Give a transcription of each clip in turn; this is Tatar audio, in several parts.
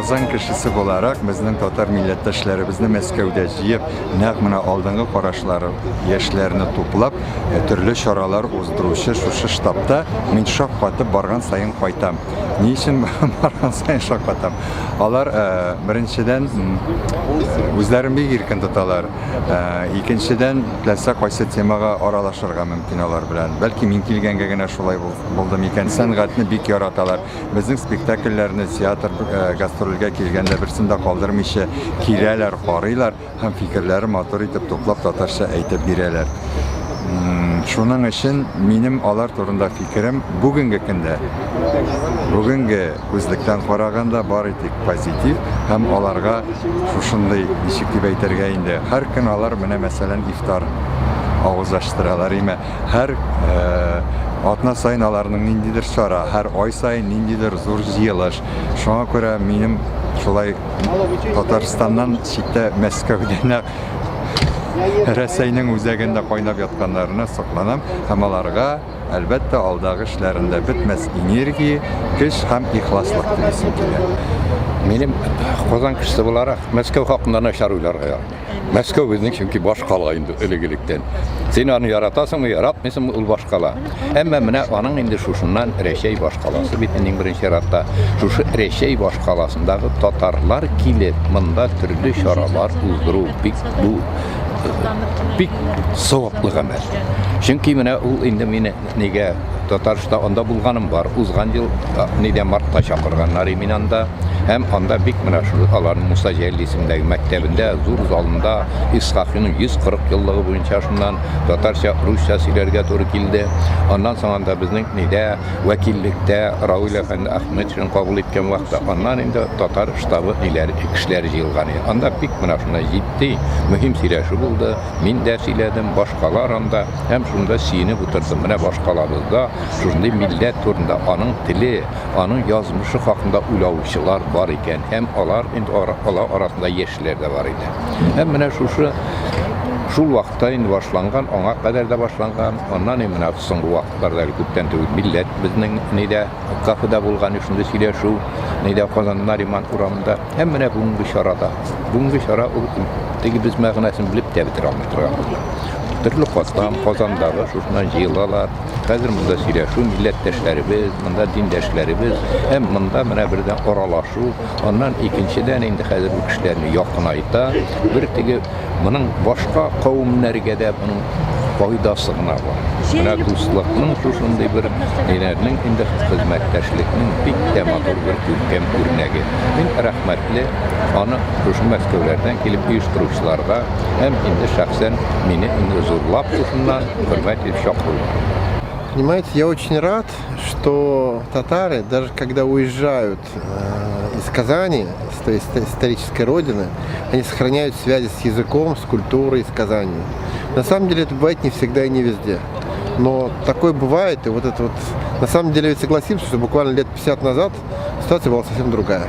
Казан кешесе буларак, безнең татар милләттәшләребезне Мәскәүдә җыеп, нәкъ менә алдынгы карашлары яшьләрне туплап, төрле чаралар уздыручы шушы штабта мин шаккатып барган саен кайтам. Ни өчен барган саен шаккатам? Алар беренчедән үзләрен бик иркен тоталар. Икенчедән, ләсә кайсы темага аралашырга мөмкин алар белән. Бәлки мин килгәнгә генә шулай булды микән? Сәнгатьне бик яраталар. Безнең спектакльләрне театр гастрольгә килгәндә берсендә калдырмыйча киләләр, карыйлар һәм фикерләре матур итеп туплап татарча әйтеп бирәләр. Шуның өчен минем алар турында фикерем бүгенге көндә, бүгенге күзлектән караганда бары тик позитив һәм аларга шушындай ничек дип әйтергә инде, һәр көн алар менә мәсәлән ифтар авыз ачтыралар име, һәр атна сайын аларның ниндидер чара, һәр ай сайын ниндидер зур җыелыш. Шуңа күрә минем шулай Татарстаннан читтә Мәскәүдә Рәсәйнең үзәгендә кайнап ятканнарына сокланам һәм аларга әлбәттә алдагы эшләрендә бетмәс энергия, көч һәм ихласлык телисем килә. Минем Казан кешесе буларак Мәскәү хакында начар уйларга ярамый. Мәскәү безнең чөнки баш кала инде элек-электән. Син аны яратасыңмы, яратмыйсыңмы, ул баш кала. Әмма менә аның инде шушыннан Рәсәй баш каласы бит инде беренче чиратта. Шушы Рәсәй баш каласындагы татарлар килеп, монда төрле чаралар уздыру бик саваплы гамәл. Чөнки менә ул инде мине нигә Татарстанда анда булганым бар. Узган ел нидә мартта чакырганнар мин анда. Һәм анда бик менә шул аларның Муса Җәлил исемендәге мәктәбендә зур залында Исхакның 140 еллыгы буенча шуннан татарча, русча сөйләргә туры килде. Аннан соң анда безнең нидә вәкиллектә Равил әфәнде Әхмәтшин кабул иткән вакытта аннан инде татар штабы кешеләр җыелган. Анда бик менә шундай җитди, мөһим сөйләшү булды. Мин дә сөйләдем, башкалар анда һәм шунда сөенеп утырдым. Менә башкаларыбызда шундый милләт турында, аның теле, аның язмышы хакында уйлаучылар бар икән, һәм алар инде арасында яшьләр дә бар иде. Һәм менә шул вакытта инде башланган, аңа кадәр дә башланган, аннан менә соңгы вакытларда күптән түгел милләт безнең нидә кафеда булган шундый сөйләшү, нидә Казан Нариман урамында, һәм менә бүгенге чара ул теге без мәгънәсен белеп тә бетерә алмый торган. Төрле Казандагы шушыннан җыелалар. Хәзер монда сөйләшү, милләттәшләребез, монда диндәшләребез, һәм монда менә бердән аралашу, аннан икенчедән инде хәзер бу кешеләрне якынайта, бер теге моның башка кавемнәргә дә моның файдасы гына бар. Менә дуслыкның шушындай бер ниләрнең инде хезмәттәшлекнең бик тә матур бер күркәм үрнәге. Мин рәхмәтле аны шушы Мәскәүләрдән килеп оештыручыларга һәм инде шәхсән мине инде зурлап шушыннан хөрмәт итеп чакыралар. Понимаете, я очень рад, что татары, даже когда уезжают из Казани, с той исторической родины, они сохраняют связи с языком, с культурой, с Казанью. На самом деле это бывает не всегда и не везде. Но такое бывает, и вот это вот... На самом деле ведь согласимся, что буквально лет 50 назад ситуация была совсем другая.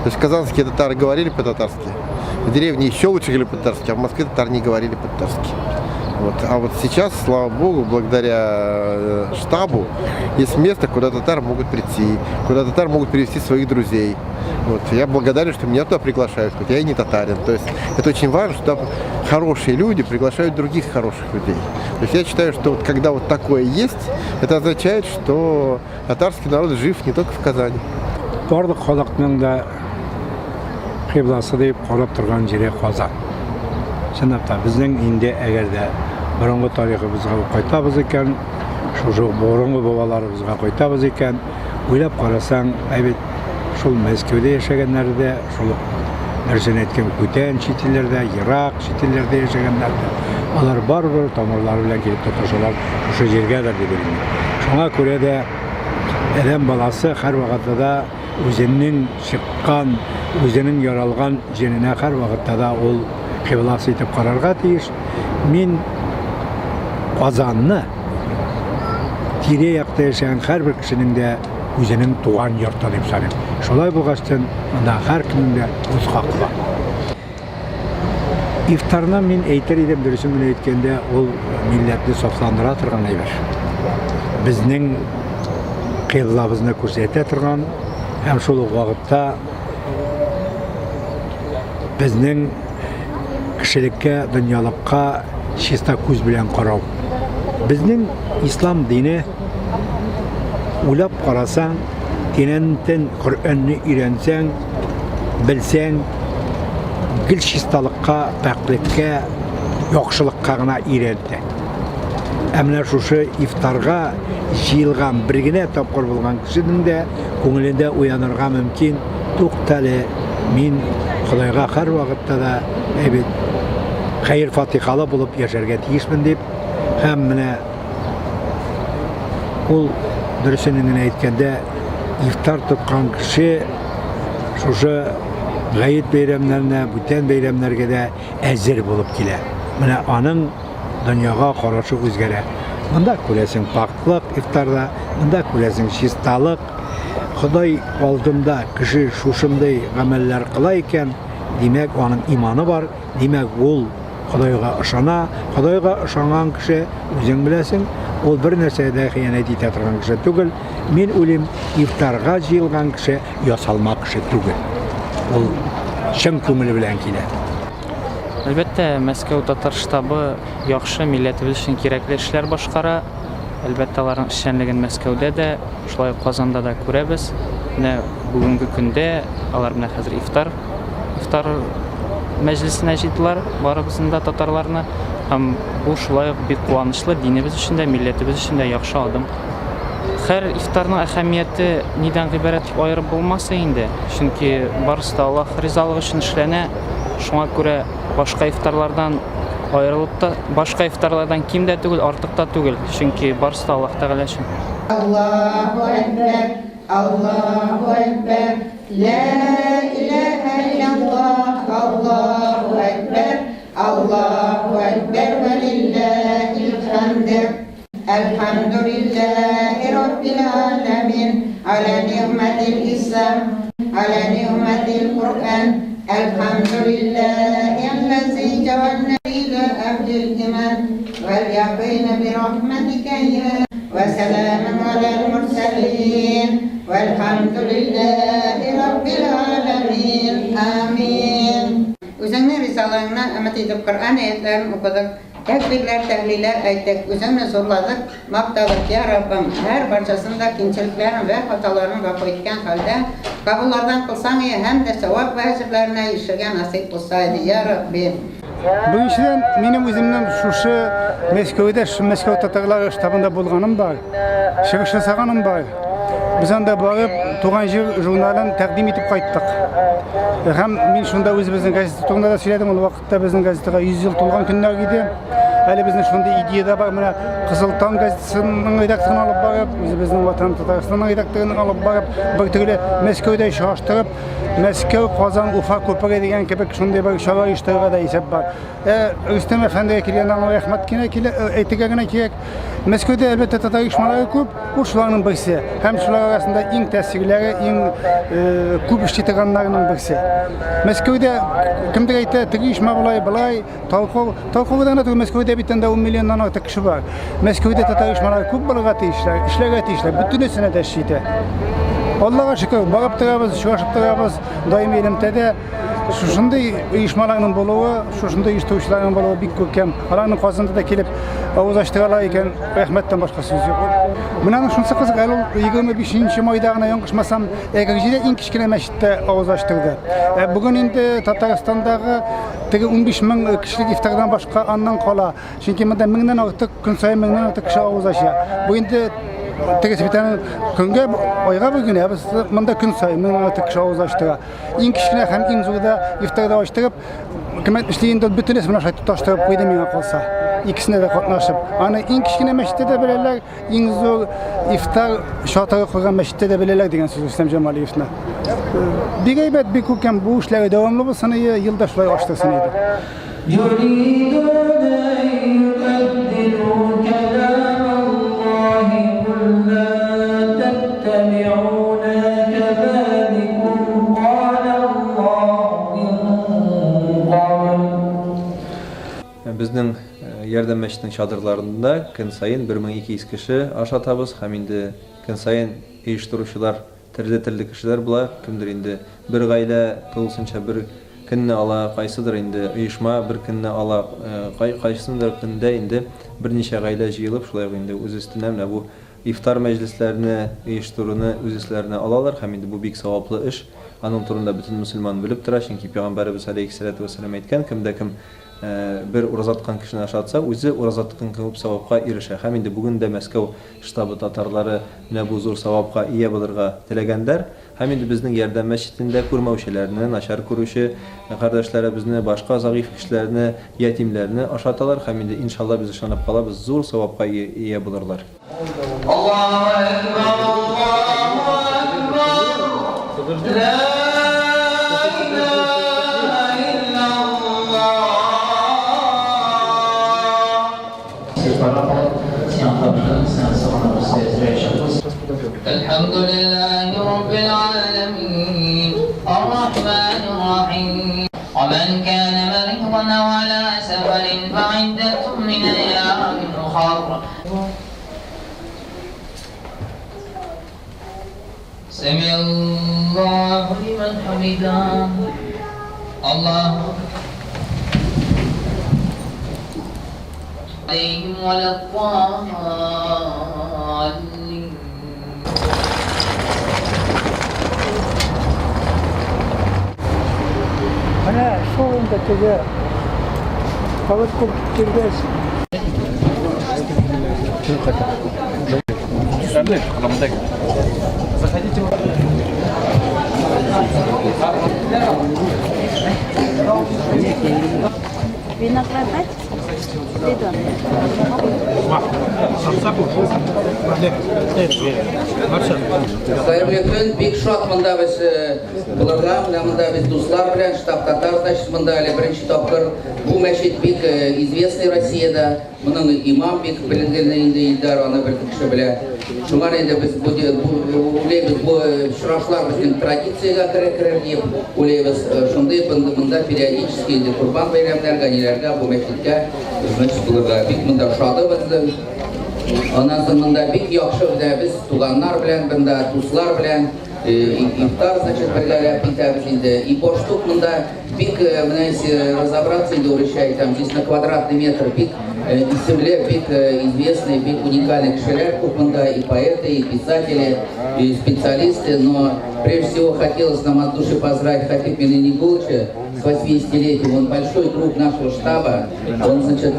То есть казанские татары говорили по-татарски, в деревне еще лучше говорили по-татарски, а в Москве татары не говорили по-татарски. Вот. А вот сейчас, слава богу, благодаря штабу, есть место, куда татары могут прийти, куда татары могут привести своих друзей. Вот. Я благодарен, что меня туда приглашают, хоть я и не татарин. То есть это очень важно, что хорошие люди приглашают других хороших людей. То есть я считаю, что вот когда вот такое есть, это означает, что татарский народ жив не только в Казани. Барлык халыкның да кыйбласы дип карап торган җире Казан. Чынлапта безнең инде әгәр дә борынгы тарихыбызга кайтабыз икән, шушы борынгы бабаларыбызга кайтабыз икән, уйлап карасаң, әйбәт шул Мәскәүдә яшәгәннәр дә, шул нәрсәне әйткән күтән чит-илләрдә, Ирак чит-илләрдә яшәгәннәр дә, алар барыбер тамырлары белән килеп тоташалар шушы җиргәдер дип уйлыйм. Шуңа күрә дә адәм баласы һәр вакытта үзенең чыккан, үзенең яралган җиренә һәр вакытта да ул кыйбласы итеп карарга тиеш. Мин Казанны тирә-якта яшәгән һәрбер кешенең дә үзенең туган йорты дип саныйм. Шулай булгачтан, монда һәр кемнең дә үз хакы бар. Ифтарны мин әйтер идем, дөресен белән әйткәндә, ул милләтне сафландыра торган әйбер. Безнең кыйблабызны күрсәтә торган һәм шул ук вакытта безнең кешелеккә, дөньялыкка чиста күз белән карау. Безнең ислам дине уйлап карасаң, тинәнтен Коръәнне өйрәнсәң, белсәң, гел чисталыкка, пакьлеккә, яхшылыкка гына өйрәтә. Әмма шушы ифтарга җыелган бер генә тапкыр булган кешенең дә күңелендә уянырга мөмкин. Туктале, мин Худайга һәр вакытта да әйбет хәйр фатихалы булып яшәргә тиешмен дип, һәм менә ул дөресен генә әйткәндә ифтар тоткан кеше шушы гаит бәйрәмнәренә, бүтән бәйрәмнәргә дә әзер булып килә. Менә аның дөньяга карашы үзгәрә. Монда күрәсең паклык ифтарда, монда күрәсең чисталык. Ходай алдында кеше шушындай гамәлләр кыла икән, димәк аның иманы бар, димәк ул Худайга ышана. Худайга ышанган кеше үзең беләсең, ул бер нәрсәдә хыянәт итә торган кеше түгел. Мин үлем ифтарга җыелган кеше ясалма кеше түгел. Ул чын күңеле белән килә. Әлбәттә, Мәскәү татар штабы яхшы милләтебез өчен кирәкле эшләр башкара. Әлбәттә, аларның эшчәнлеген Мәскәүдә дә, шулай Казанда да күрәбез. Менә бүгенге көндә алар менә хәзер ифтар мәҗлесенә җыйдылар, барыбызны да татарларны. Һәм бу шулай ук бик куанычлы, динебез өчен дә, милләтебез өчен дә яхшы адым. Һәр ифтарның әһәмияте нидән гыйбарәт дип аерып булмаса инде. Чөнки барысы да Аллаһ ризалыгы өчен эшләнә. Шуңа күрә башка ифтарлардан аерылып та, башка ифтарлардан ким дә түгел, артык та түгел. Чөнки барысы да Аллаһ Тәгалә өчен. Аллаһу әкбәр, Аллаһу әкбәр, ла илаһа илляллаһ, Аллаһу әкбәр, Аллаһу әкбәр ва лиллаһил хәмд. Элхамдулиллаһи раббил аламин, аля ниъматил ислам, аля ниъматил Qur'an. Elhamdülillahi ellezî cealne ilâ ehlil iman vel yaqîne bi rahmetike ya ve selâmen alel murselîn velhamdülillahi rabbil âlemin. Amin. Özüňniň risalygyna ümet edip Qur'an ayetlerini okudyk. Tekbirler, tehliller aytdık, özüňni zorladyk, maqtadyk ya Rabbim. Her barçasında kinçiliklerin ve hatalarını gafo etken halde kabullardan kılsaň hem de sevap ve ecirlerine işegen nasip bolsaydy ya Rabbim. Bu işden benim özümden şuşu Meskow'da, şu Meskow Tatarlar ştabında bulganım var. Çıkış yasaganım var. Biz anda barıp Tuğan jurnalın təqdim etip qaytdık. Hem men şunda özümüzün gazete toğunda da söyledim, o vaxtda bizning gazetega 100 yıl tolgan günler idi. Hali bizning şunda ideyada var, mana Qızıltan gazetesinin redaktorunu alıp barıp, özümüzün Vatan Tatarstan'ın redaktorunu alıp barıp, bir türlü Meskow'da şaştırıp, Meskow, Kazan, Ufa köpüre degan kebek şunday bir şara iştiriga da hesap var. Rüstem Efendi'ye kelgenden rahmat aytgagina kerak. Meskow'da elbette Tatar uyuşmalary köp, bu şularning birisi. Hem şular arasında eng ta'sirlari, eng köp işletilganlarynyň birisi. Meskow'da kimdir aytdi, tirişma bulay, Tolkovdan ötürü Meskow'da bitende 10 milyondan ortak kişi var. Meskow'da Tatar uyuşmalary köp bulgat işler, bütünesine de işleydi. Allah'a şükür, barıp turabız, şuaşıp turabız, daim elimde şuşunday uyuşmalarının boluğu, şuşunday uyuşturuşlarının boluğu bik kökem. Alanın Kazanda da kelip avuz açtıralar eken rahmetten başka söz yok. Bunun şunsa kızık, 25. maydağına yanlışmasam, Egerci'de en kiçkine meşitte avuz açtırdı. Bugün indi Tataristan'dağı 15 bin kişilik iftardan başka andan kala. Çünkü bunda 1000'den artık, gün sayı 1000'den artık kişi avuz açıyor. Bu indi Tegesbiten künge oyga bir güne biz mında gün sayımın artık şahuz açtığa. İn kişine hem in zorda iftarda açtırıp kıymet işleyinde bütün ismini aşağı tutaştırıp koydu mine kalsa. İkisine de katlaşıp. Ana in kişine meşitte de bileler, in zor iftar şatarı koygan meşitte de bileler degen söz Rüstem Cemaliyev'ne. Bir gaybet bir kukken bu işleri devamlı bu sene yılda şurayı açtırsın idi. Bizning Yardım Meşitinin çadırlarında gün sayın 1200 kişi aşatабыз. Hem indi gün sayın uyuşturuşular, türlü kişiler bular. Kimdir indi bir gaile tolsunça bir көнне ала, кайсыдыр инде оешма бер көнне ала, кайсындыр көндә инде берничә гаилә җыелып, шулай инде үз өстенә менә бу ифтар мәҗлесләрне оештыруны үз өсләренә алалар һәм инде бу бик саваплы эш. Аның турында бөтен мөселман белеп тора, чөнки Пәйгамбәрбез алейһиссалату вассалам әйткән, кем бер ураза тоткан кешене ашатса, үзе ураза тоткан күп савапка ирешә. Һәм инде бүген дә Мәскәү штабы татарлары менә бу зур савапка ия булырга теләгәннәр. Һәм инде безнең ярдәм мәчетендә күрмәүчеләрне, начар күрүче кардәшләребезне, башка загыйф кешеләрне, ятимләрне ашаталар. Һәм инде иншалла без ышанып калабыз, зур савапка ия булырлар. Аллаһу акбар, Аллаһу акбар. الحمد لله رب العالمين الرحمن الرحيم ومن كان مريضا أو على سفر فعدة من أيام أخر سمع الله لمن حمده الله عليهم ولا الضالين Ana şu anda tege kavat koptirges. Виноград дать? Хайырлы көн, бик шат монда без булырга, монда без дуслар белән штаб-татар, значит, монда әле беренче тапкыр бу мәчет бик известный Россиядә. Моның имам бик беленгән инде Илдар, аны бер кеше белә. Шуңа инде без уйлыйбыз, бу очрашлар безнең традициягә керер дип уйлыйбыз. Шундый монда периодически инде Курбан бәйрәмнәргә, ниләргә бу мәчеткә значит булырга бик монда шадыбыз. Ondan sonra monda bik yaxşı biz tuğanlar bilen, bunda duslар bilen iftar значит birgalab bitamiz indi. И поштук монда бик разобраться инде урышай, там здесь на квадратный метр бик исемле, бик известные, бик уникальные кишелер, монда и поэты, и писатели, и специалисты, но прежде всего хотелось нам от души поздравить Хатип Мининигулыча с 80-летием. Он большой друг нашего штаба, он, значит,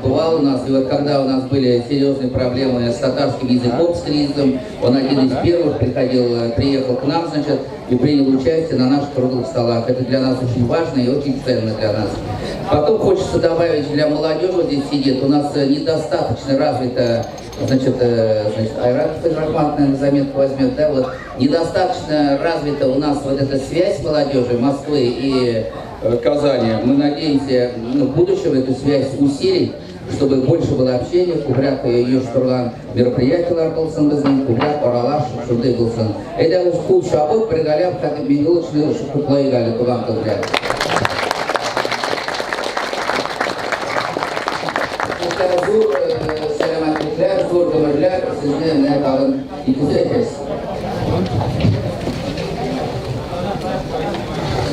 бывал у нас, и вот когда у нас были серьезные проблемы с татарским языком, с кризисом, он один из первых приехал к нам, значит, и принял участие на наших круглых столах. Это для нас очень важно и очень ценно для нас. Потом хочется добавить, для молодежи вот здесь сидит, у нас недостаточно развита, значит, Айрат Федрахман, наверное, заметку возьмет, да, вот недостаточно развита у нас вот эта связь молодежи Москвы и Казани. Мы надеемся в будущем эту связь усилить, чтобы больше было общения, Кубряк ее штурлан мероприятиялар болсын біздің, Кубряк оралаш шундай болсын. Эдә уз кул шабып, біргалап, Хатип Мининигулычны құтлайық әлі туған Кубряк. Зур сәламәтлекләр, зур гомерләр сезне менә тагын итүзәкез.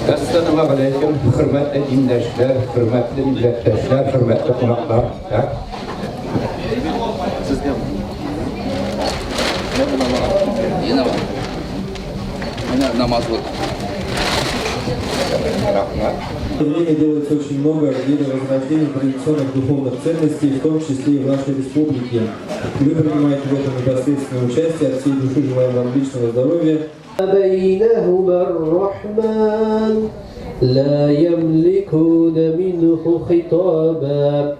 Assalamu alaykum, hürmetli dindaşlar, hürmetli milletdaşlar, hürmetli qonaqlar. Время делается очень много в деле возрождения традиционных духовных ценностей, в том числе и в нашей республике. Вы принимаете в этом непосредственное участие. От всей души желаем вам личного здоровья. بينهما الرحمن لا يملكون منه خطابا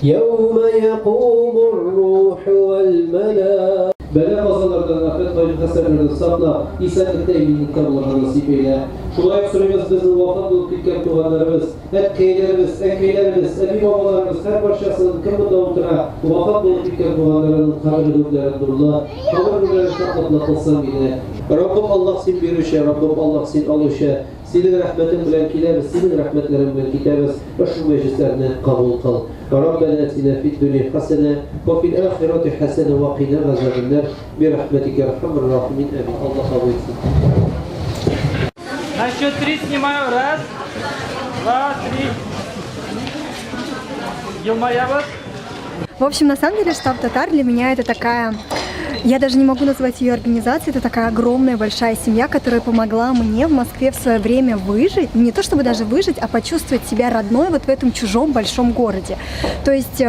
يوم يقوم الروح والملائكة Bela kazalardan, afet ve hasenlerden sakla, İsa'nın teminlikten Allah'a nasip eyle. Şulay süremiz bizim vafat olup gitken tuğanlarımız, etkeylerimiz, ebi babalarımız, her parçasının kırmızı otura, vafat olup gitken tuğanlarının kararlılıklarındırlar. Kabarlıkları şaklatla kılsın bile. Rabbim Allah sin birüşe, Rabbim Allah sin alışe. Senin rahmetin bilen kilemiz, senin rahmetlerin bilen kitemiz ve şu meclislerini kabul kıl. Rabbena etina fid dünya hasene ve fil ahireti hasene ve qina azabennar bi rahmetike erhamer rahimin. Amin. Allah kabul etsin. На счет 3 снимаю. Раз, два, три. Елмаябов. В общем, на самом деле, штаб татар для меня это такая... Я даже не могу назвать ее организацией, это такая огромная большая семья, которая помогла мне в Москве в свое время выжить, не то чтобы даже выжить, а почувствовать себя родной вот в этом чужом большом городе. То есть,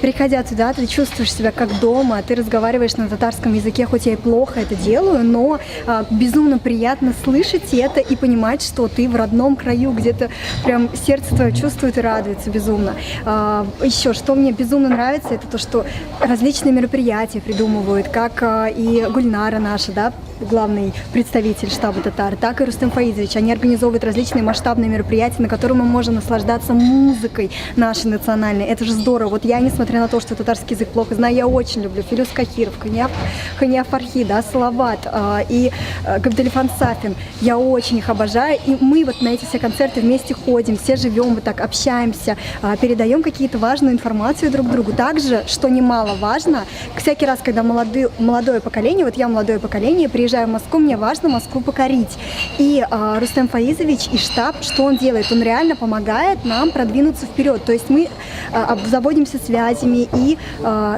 приходя туда, ты чувствуешь себя как дома, ты разговариваешь на татарском языке, хоть я и плохо это делаю, но безумно приятно слышать это и понимать, что ты в родном краю, где-то прям сердце твое чувствует и радуется безумно. Еще, что мне безумно нравится, это то, что различные мероприятия придумывают, как и Гульнара наша, да, главный представитель штаба татар, так и Рустем Фаизович. Они организовывают различные масштабные мероприятия, на которые мы можем наслаждаться музыкой нашей национальной. Это же здорово. Вот я, несмотря на то, что татарский язык плохо знаю, я очень люблю Филюс Кахиров, Хания Фархи, да, Салават и Габделифан Сафин. Я очень их обожаю. И мы вот на эти все концерты вместе ходим, все живем, вот так общаемся, передаем какие-то важную информацию друг другу. Также, что немаловажно, всякий раз, когда молодое поколение, вот я молодое поколение, приезжаю в Москву, мне важно Москву покорить. И Рустем Фаизович и штаб, что он делает? Он реально помогает нам продвинуться вперед. То есть мы обзаводимся связями, и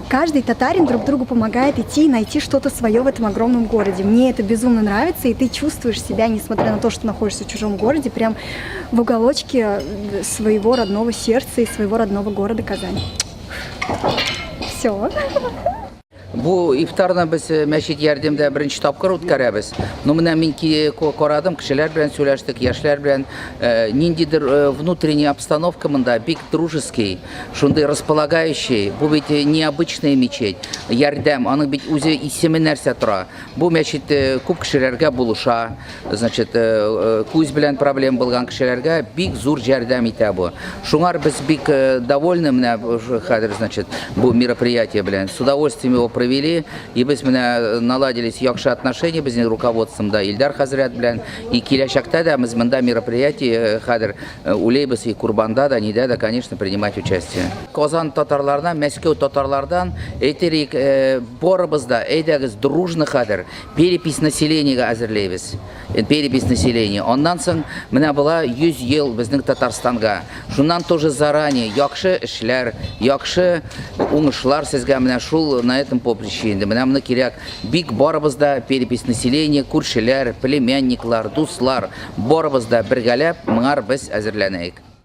каждый татарин друг другу помогает идти и найти что-то свое в этом огромном городе. Мне это безумно нравится, и ты чувствуешь себя, несмотря на то, что находишься в чужом городе, прям в уголочке своего родного сердца и своего родного города Казань. Все. Bu iftarda biz Мәчет ярдәмдә беренче тапкыр үткәрәбез. Ну менә мин карадым, кешеләр белән сөйләштек, яшьләр белән ниндидер внутренняя обстановка монда бик дружеский, шундый располагающий. Бу бит необычная мечеть. Ярдәм, аның бит үзе исеме нәрсә тора. Бу мәчет күп кешеләргә булыша, значит, күз белән проблем булган кешеләргә бик зур ярдәм итә бу. Шуңар без бик довольны менә хәзер, значит, бу мероприятие белән. С удовольствием его провели, и без меня наладились яхшы отношения безнең руководством да Илдар хәзрәт белән, и киләчәктә дә без монда мероприятие хәзер улейбез и Курбанда да, нидә дә, конечно, принимать участие. Казан татарлардан, Мәскәү татарлардан әйтерик, барыбыз да әйдәгез дружно хәзер перепись населениегә әзерләйбез. Перепись населения. Ондан соң менә була 100 ел безнең Татарстанга. Шуннан тоже заранее яхшы эшләр, яхшы уңышлар сезгә менә шул на этом поприще инде. Менә моны кирәк. Бик барыбыз да перепись населения, күршеләр, племянниклар, дуслар, барыбыз да бергәләп моңар без әзерләнәйек.